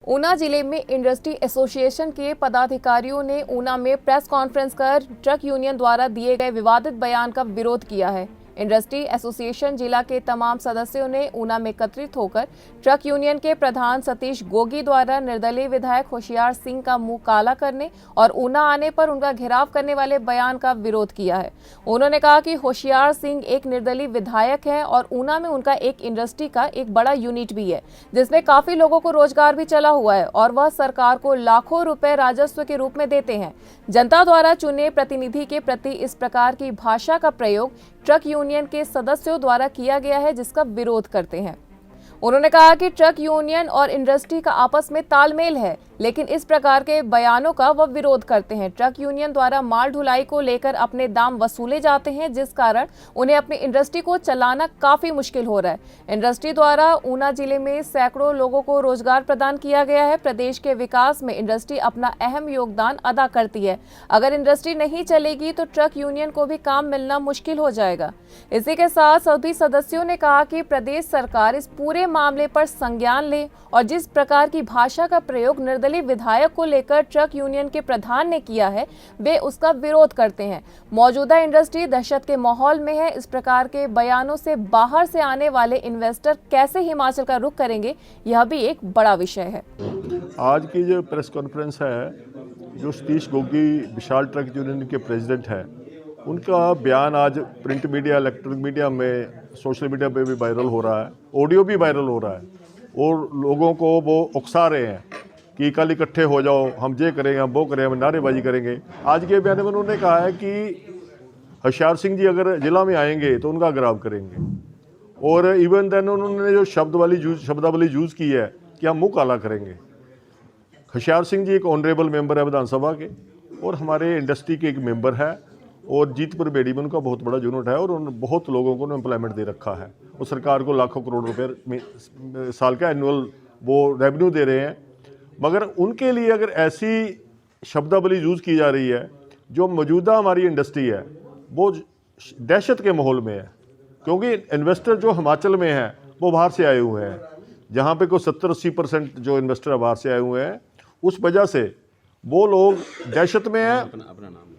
ऊना जिले में industry association के पदाधिकारियों ने ऊना में प्रेस कॉन्फ्रेंस कर ट्रक यूनियन द्वारा दिए गए विवादित बयान का विरोध किया है। इंडस्ट्री एसोसिएशन जिला के तमाम सदस्यों ने ऊना में एकत्रित होकर ट्रक यूनियन के प्रधान सतीश गोगी द्वारा निर्दलीय विधायक होशियार सिंह का मुंह काला करने और ऊना आने पर उनका घेराव करने वाले बयान का विरोध किया है। उन्होंने कहा कि होशियार सिंह एक निर्दलीय विधायक है और ऊना में उनका एक इंडस्ट्री का एक बड़ा यूनिट भी है, जिसमें काफी लोगों को रोजगार भी चला हुआ है और वह सरकार को लाखों रुपए राजस्व के रूप में देते हैं। जनता द्वारा चुने प्रतिनिधि के प्रति इस प्रकार की भाषा का प्रयोग ट्रक यूनियन के सदस्यों द्वारा किया गया है, जिसका विरोध करते हैं। उन्होंने कहा कि ट्रक यूनियन और इंडस्ट्री का आपस में तालमेल है, लेकिन इस प्रकार के बयानों का वह विरोध करते हैं। ट्रक यूनियन द्वारा माल ढुलाई को लेकर अपने दाम वसूले जाते हैं, जिस कारण उन्हें अपनी इंडस्ट्री को चलाना काफी मुश्किल हो रहा है। इंडस्ट्री द्वारा ऊना जिले में सैकड़ों लोगों को रोजगार प्रदान किया गया है। प्रदेश के विकास में इंडस्ट्री अपना अहम योगदान अदा करती है। अगर इंडस्ट्री नहीं चलेगी तो ट्रक यूनियन को भी काम मिलना मुश्किल हो जाएगा। इसी के साथ सभी सदस्यों ने कहा कि प्रदेश सरकार इस पूरे मामले पर संज्ञान ले और जिस प्रकार की भाषा का प्रयोग निर्दलीय विधायक को लेकर ट्रक यूनियन के प्रधान ने किया है, वे उसका विरोध करते हैं। मौजूदा इंडस्ट्री दहशत के माहौल में है। इस प्रकार के बयानों से बाहर से आने वाले इन्वेस्टर कैसे हिमाचल का रुख करेंगे, यह भी एक बड़ा विषय है। आज की जो प्रेस कॉन्फ्रेंस है, जो सतीश गोगी विशाल ट्रक यूनियन के प्रेसिडेंट है, उनका बयान आज प्रिंट मीडिया, इलेक्ट्रॉनिक मीडिया में, सोशल मीडिया पे भी वायरल हो रहा है, ऑडियो भी वायरल हो रहा है और लोगों को वो उकसा रहे हैं कि कल इकट्ठे हो जाओ, हम ये करेंगे, हम वो करेंगे, हम नारेबाजी करेंगे। आज के बयान में उन्होंने कहा है कि होशियार सिंह जी अगर जिला में आएंगे तो उनका गिराव करेंगे और इवन देन उन्होंने जो शब्दावली यूज़ की है कि हम मुँह काला करेंगे। होशियार सिंह जी एक ऑनरेबल मेंबर है विधानसभा के और हमारे इंडस्ट्री के एक मेंबर है और जीतपुर बेड़ी में उनका बहुत बड़ा यूनिट है और उन्होंने बहुत लोगों को एम्प्लॉयमेंट दे रखा है और सरकार को लाखों करोड़ रुपए साल का एनुअल वो रेवेन्यू दे रहे हैं। मगर उनके लिए अगर ऐसी शब्दावली यूज़ की जा रही है, जो मौजूदा हमारी इंडस्ट्री है वो दहशत के माहौल में है, क्योंकि इन्वेस्टर जो हिमाचल में है वो बाहर से आए हुए हैं, जहाँ पे कोई 70-80% जो इन्वेस्टर बाहर से आए हुए हैं, उस वजह से वो लोग दहशत में हैं।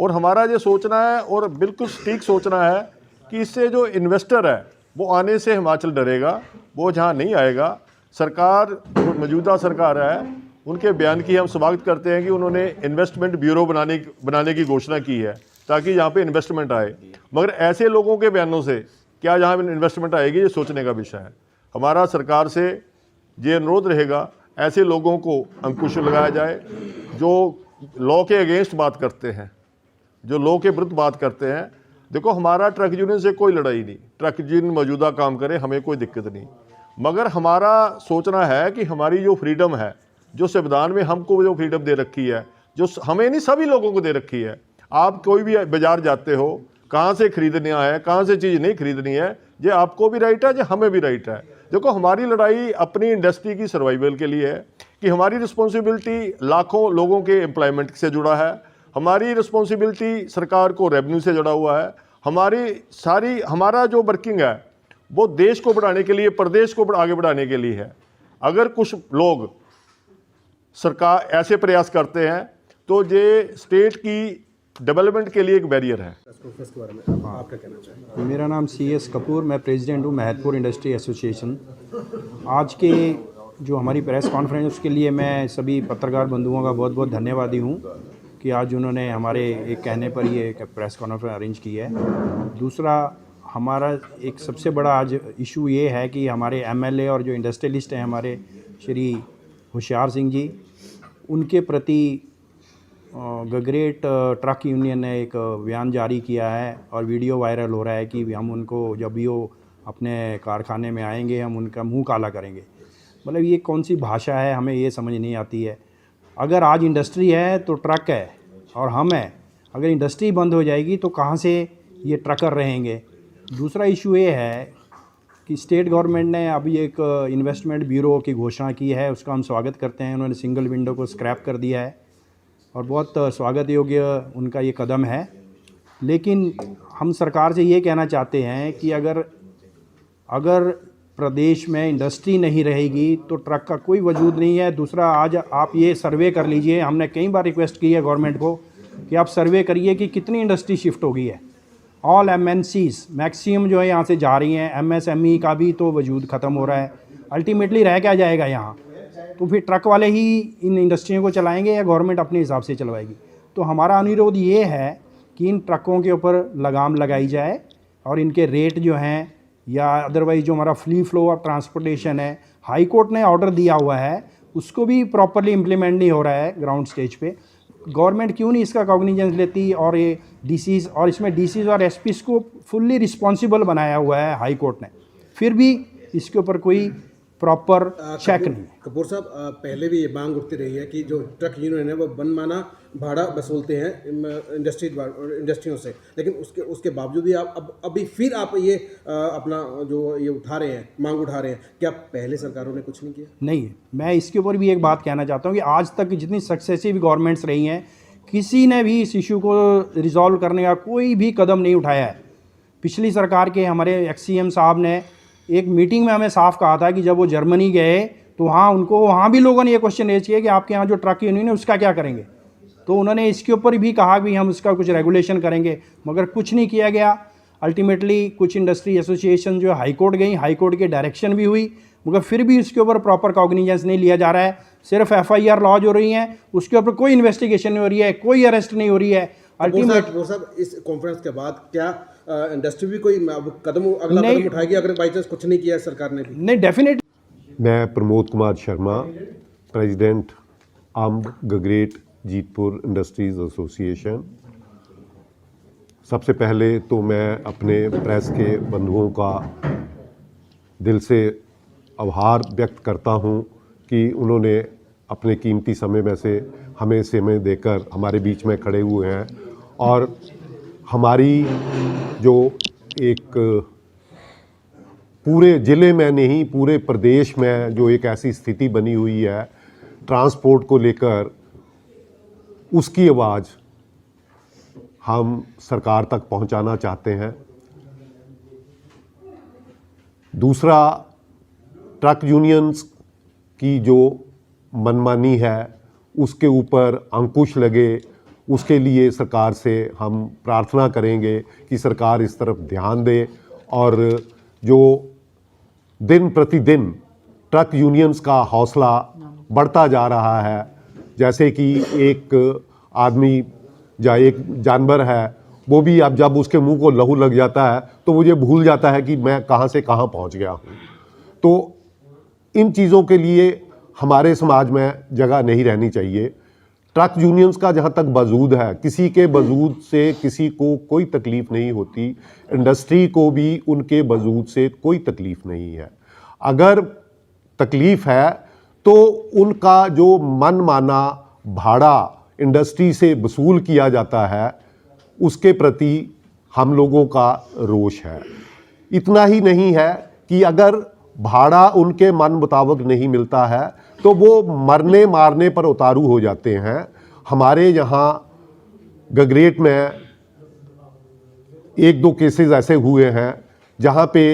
और हमारा ये सोचना है और बिल्कुल ठीक सोचना है कि इससे जो इन्वेस्टर है वो आने से हिमाचल डरेगा, वो जहाँ नहीं आएगा। सरकार जो मौजूदा सरकार है, उनके बयान की हम स्वागत करते हैं कि उन्होंने इन्वेस्टमेंट ब्यूरो बनाने की घोषणा की है ताकि यहाँ पे इन्वेस्टमेंट आए। मगर ऐसे लोगों के बयानों से क्या जहाँ इन्वेस्टमेंट आएगी, ये सोचने का विषय है। हमारा सरकार से ये अनुरोध रहेगा, ऐसे लोगों को अंकुश लगाया जाए जो लॉ के अगेंस्ट बात करते हैं, जो लॉ के विरुद्ध बात करते हैं। देखो, हमारा ट्रक यूनियन से कोई लड़ाई नहीं, ट्रक यूनियन मौजूदा काम करे, हमें कोई दिक्कत नहीं। मगर हमारा सोचना है कि हमारी जो फ्रीडम है, जो संविधान में हमको जो फ्रीडम दे रखी है, जो हमें नहीं सभी लोगों को दे रखी है। आप कोई भी बाजार जाते हो, कहाँ से खरीदना है, कहाँ से चीज़ नहीं खरीदनी है, ये आपको भी राइट है, ये हमें भी राइट है। देखो, हमारी लड़ाई अपनी इंडस्ट्री की सर्वाइवल के लिए है कि हमारी रिस्पॉन्सिबिलिटी लाखों लोगों के एम्प्लॉयमेंट से जुड़ा है, हमारी रिस्पॉन्सिबिलिटी सरकार को रेवेन्यू से जुड़ा हुआ है। हमारा जो वर्किंग है वो देश को बढ़ाने के लिए, प्रदेश को आगे बढ़ाने के लिए है। अगर कुछ लोग सरकार ऐसे प्रयास करते हैं तो ये स्टेट की डेवलपमेंट के लिए एक बैरियर है। आपका कहना चाहिए? मेरा नाम CS कपूर, मैं प्रेसिडेंट हूँ महतपुर इंडस्ट्री एसोसिएशन। आज के जो हमारी प्रेस कॉन्फ्रेंस, उसके लिए मैं सभी पत्रकार बंधुओं का बहुत बहुत धन्यवादी हूँ कि आज उन्होंने हमारे एक कहने पर ये प्रेस कॉन्फ्रेंस अरेंज की है। दूसरा, हमारा एक सबसे बड़ा आज इशू ये है कि हमारे MLA और जो इंडस्ट्रियलिस्ट हैं हमारे श्री होशियार सिंह जी, उनके प्रति गगरेट ट्रक यूनियन ने एक बयान जारी किया है और वीडियो वायरल हो रहा है कि हम उनको, जब भी वो अपने कारखाने में आएंगे, हम उनका मुंह काला करेंगे। मतलब ये कौन सी भाषा है, हमें ये समझ नहीं आती है। अगर आज इंडस्ट्री है तो ट्रक है और हम हैं, अगर इंडस्ट्री बंद हो जाएगी तो कहाँ से ये ट्रकर रहेंगे। दूसरा इशू ये है कि स्टेट गवर्नमेंट ने अभी एक इन्वेस्टमेंट ब्यूरो की घोषणा की है, उसका हम स्वागत करते हैं। उन्होंने सिंगल विंडो को स्क्रैप कर दिया है और बहुत स्वागत योग्य उनका ये कदम है। लेकिन हम सरकार से ये कहना चाहते हैं कि अगर प्रदेश में इंडस्ट्री नहीं रहेगी तो ट्रक का कोई वजूद नहीं है। दूसरा, आज आप ये सर्वे कर लीजिए, हमने कई बार रिक्वेस्ट की है गवर्नमेंट को कि आप सर्वे करिए कि कितनी इंडस्ट्री शिफ्ट हो गई है। ऑल एमएनसीज मैक्सिमम जो है यहाँ से जा रही हैं, एमएसएमई का भी तो वजूद ख़त्म हो रहा है। अल्टीमेटली रह क्या जाएगा यहाँ? तो फिर ट्रक वाले ही इन इंडस्ट्रियों को चलाएंगे या गवर्नमेंट अपने हिसाब से चलवाएगी? तो हमारा अनुरोध ये है कि इन ट्रकों के ऊपर लगाम लगाई जाए और इनके रेट जो हैं या अदरवाइज जो हमारा फ्री फ्लो ऑफ ट्रांसपोर्टेशन है, हाई कोर्ट ने ऑर्डर दिया हुआ है, उसको भी प्रॉपरली इम्प्लीमेंट नहीं हो रहा है ग्राउंड स्टेज पे। गवर्नमेंट क्यों नहीं इसका कॉग्निजेंस लेती? और ये डीसीज और इसमें डीसीज और एसपीज को फुल्ली रिस्पॉन्सिबल बनाया हुआ है हाई कोर्ट ने, फिर भी इसके ऊपर कोई प्रॉपर चेक नहीं। कपूर साहब, पहले भी ये मांग उठती रही है कि जो ट्रक यूनियन है वो मनमाना भाड़ा वसूलते हैं इंडस्ट्रियों से, लेकिन उसके बावजूद भी आप अभी फिर आप ये अपना जो ये उठा रहे हैं, मांग उठा रहे हैं, क्या पहले सरकारों ने कुछ नहीं किया? नहीं, मैं इसके ऊपर भी एक बात कहना चाहता हूँ कि आज तक जितनी सक्सेसिव गवर्नमेंट्स रही हैं, किसी ने भी इस इशू को रिजॉल्व करने का कोई भी कदम नहीं उठाया है। पिछली सरकार के हमारे एक्ससीएम साहब ने एक मीटिंग में हमें साफ कहा था कि जब वो जर्मनी गए तो वहाँ भी लोगों ने ये क्वेश्चन रेज किया कि आपके यहाँ जो ट्रक यूनियन है उसका क्या करेंगे। तो उन्होंने इसके ऊपर भी कहा कि हम इसका कुछ रेगुलेशन करेंगे, मगर कुछ नहीं किया गया। अल्टीमेटली कुछ इंडस्ट्री एसोसिएशन जो हाई कोर्ट गई, हाई कोर्ट की डायरेक्शन भी हुई, मगर फिर भी इसके ऊपर प्रॉपर कॉग्निजेंस नहीं लिया जा रहा है। सिर्फ FIR लॉज हो रही हैं, उसके ऊपर कोई इन्वेस्टिगेशन नहीं हो रही है, कोई अरेस्ट नहीं हो रही है। वो साहब, इस कॉन्फ्रेंस के बाद क्या इंडस्ट्री भी कोई अगला कदम उठाएगी अगर बाई चांस कुछ नहीं किया सरकार ने भी? नहीं, डेफिनेट। मैं प्रमोद कुमार शर्मा, प्रेसिडेंट अम्ब गगरेट जीतपुर इंडस्ट्रीज एसोसिएशन। सबसे पहले तो मैं अपने प्रेस के बंधुओं का दिल से आभार व्यक्त करता हूं कि उन्होंने अपने कीमती समय में से हमें समय देकर हमारे बीच में खड़े हुए हैं और हमारी जो एक पूरे ज़िले में नहीं पूरे प्रदेश में जो एक ऐसी स्थिति बनी हुई है ट्रांसपोर्ट को लेकर, उसकी आवाज़ हम सरकार तक पहुंचाना चाहते हैं। दूसरा, ट्रक यूनियंस की जो मनमानी है उसके ऊपर अंकुश लगे, उसके लिए सरकार से हम प्रार्थना करेंगे कि सरकार इस तरफ ध्यान दे और जो दिन प्रतिदिन ट्रक यूनियंस का हौसला बढ़ता जा रहा है, जैसे कि एक आदमी या एक जानवर है, वो भी अब जब उसके मुंह को लहू लग जाता है तो वो ये भूल जाता है कि मैं कहाँ से कहाँ पहुँच गया हूँ। तो इन चीज़ों के लिए हमारे समाज में जगह नहीं रहनी चाहिए। ट्रक यूनियंस का जहाँ तक वजूद है, किसी के वजूद से किसी को कोई तकलीफ़ नहीं होती, इंडस्ट्री को भी उनके वजूद से कोई तकलीफ़ नहीं है। अगर तकलीफ़ है तो उनका जो मनमाना भाड़ा इंडस्ट्री से वसूल किया जाता है उसके प्रति हम लोगों का रोष है। इतना ही नहीं है कि अगर भाड़ा उनके मन मुताबिक नहीं मिलता है तो वो मरने मारने पर उतारू हो जाते हैं। हमारे यहाँ गगरेट में एक दो केसेस ऐसे हुए हैं जहाँ पे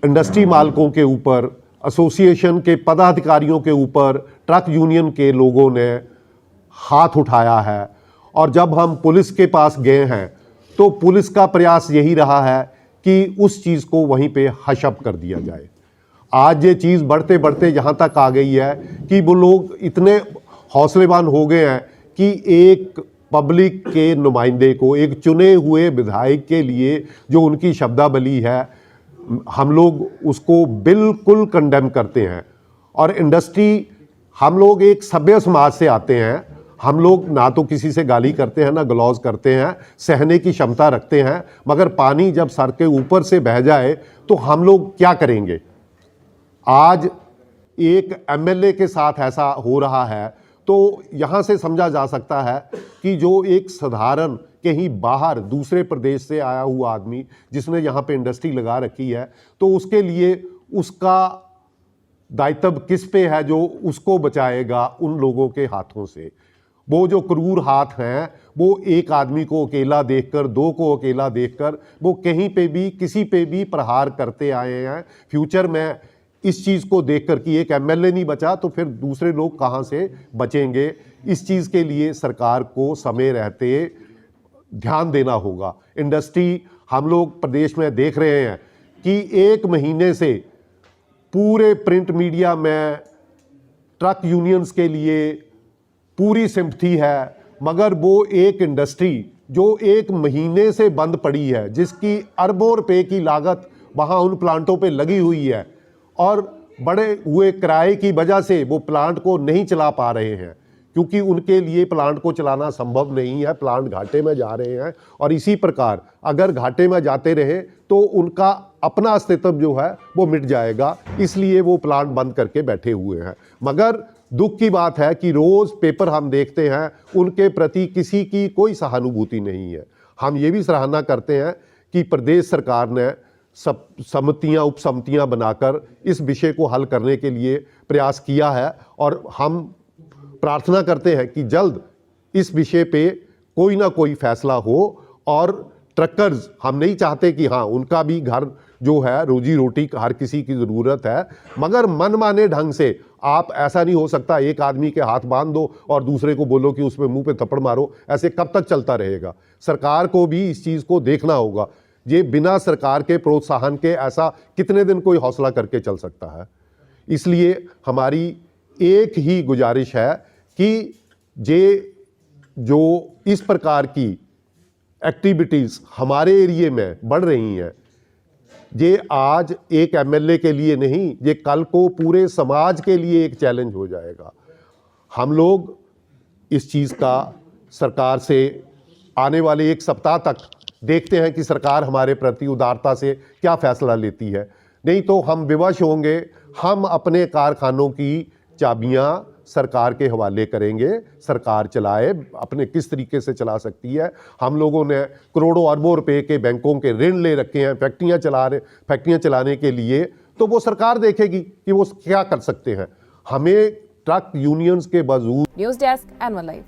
इंडस्ट्री मालिकों के ऊपर, एसोसिएशन के पदाधिकारियों के ऊपर ट्रक यूनियन के लोगों ने हाथ उठाया है और जब हम पुलिस के पास गए हैं तो पुलिस का प्रयास यही रहा है कि उस चीज़ को वहीं पे हशप कर दिया जाए। आज ये चीज़ बढ़ते बढ़ते यहाँ तक आ गई है कि वो लोग इतने हौसलेबान हो गए हैं कि एक पब्लिक के नुमाइंदे को, एक चुने हुए विधायक के लिए जो उनकी शब्दावली है, हम लोग उसको बिल्कुल कंडेम करते हैं। और इंडस्ट्री, हम लोग एक सभ्य समाज से आते हैं, हम लोग ना तो किसी से गाली करते हैं ना गलौज करते हैं, सहने की क्षमता रखते हैं, मगर पानी जब सर के ऊपर से बह जाए तो हम लोग क्या करेंगे। आज एक MLA के साथ ऐसा हो रहा है तो यहाँ से समझा जा सकता है कि जो एक साधारण कहीं बाहर दूसरे प्रदेश से आया हुआ आदमी जिसने यहाँ पे इंडस्ट्री लगा रखी है तो उसके लिए उसका दायित्व किस पे है जो उसको बचाएगा उन लोगों के हाथों से। वो जो क्रूर हाथ हैं वो एक आदमी को अकेला देखकर, दो को अकेला देखकर वो कहीं पे भी किसी पे भी प्रहार करते आए हैं। फ्यूचर में इस चीज़ को देखकर कि एक एमएलए नहीं बचा तो फिर दूसरे लोग कहाँ से बचेंगे, इस चीज़ के लिए सरकार को समय रहते ध्यान देना होगा। इंडस्ट्री हम लोग प्रदेश में देख रहे हैं कि एक महीने से पूरे प्रिंट मीडिया में ट्रक यूनियंस के लिए पूरी सिंपथी है, मगर वो एक इंडस्ट्री जो एक महीने से बंद पड़ी है, जिसकी अरबों रुपए की लागत वहाँ उन प्लांटों पे लगी हुई है और बड़े हुए किराए की वजह से वो प्लांट को नहीं चला पा रहे हैं, क्योंकि उनके लिए प्लांट को चलाना संभव नहीं है, प्लांट घाटे में जा रहे हैं। और इसी प्रकार अगर घाटे में जाते रहे तो उनका अपना अस्तित्व जो है वो मिट जाएगा, इसलिए वो प्लांट बंद करके बैठे हुए हैं। मगर दुख की बात है कि रोज़ पेपर हम देखते हैं, उनके प्रति किसी की कोई सहानुभूति नहीं है। हम ये भी सराहना करते हैं कि प्रदेश सरकार ने सब समितियाँ उपसमितियाँ बनाकर इस विषय को हल करने के लिए प्रयास किया है और हम प्रार्थना करते हैं कि जल्द इस विषय पे कोई ना कोई फैसला हो। और ट्रकर्स, हम नहीं चाहते कि हाँ उनका भी घर जो है, रोजी रोटी हर किसी की ज़रूरत है, मगर मनमाने ढंग से आप ऐसा नहीं हो सकता एक आदमी के हाथ बांध दो और दूसरे को बोलो कि उसमें मुंह पे थप्पड़ मारो। ऐसे कब तक चलता रहेगा? सरकार को भी इस चीज़ को देखना होगा। ये बिना सरकार के प्रोत्साहन के ऐसा कितने दिन कोई हौसला करके चल सकता है? इसलिए हमारी एक ही गुजारिश है कि जो इस प्रकार की एक्टिविटीज़ हमारे एरिए में बढ़ रही हैं, ये आज एक एमएलए के लिए नहीं, ये कल को पूरे समाज के लिए एक चैलेंज हो जाएगा। हम लोग इस चीज़ का सरकार से आने वाले एक सप्ताह तक देखते हैं कि सरकार हमारे प्रति उदारता से क्या फैसला लेती है। नहीं तो हम विवश होंगे, हम अपने कारखानों की चाबियां सरकार के हवाले करेंगे। सरकार चलाए, अपने किस तरीके से चला सकती है। हम लोगों ने करोड़ों अरबों रुपए के बैंकों के ऋण ले रखे हैं फैक्ट्रियां चलाने के लिए, तो वो सरकार देखेगी कि वो क्या कर सकते हैं। हमें ट्रक यूनियंस के बावजूद। News desk, N1 live.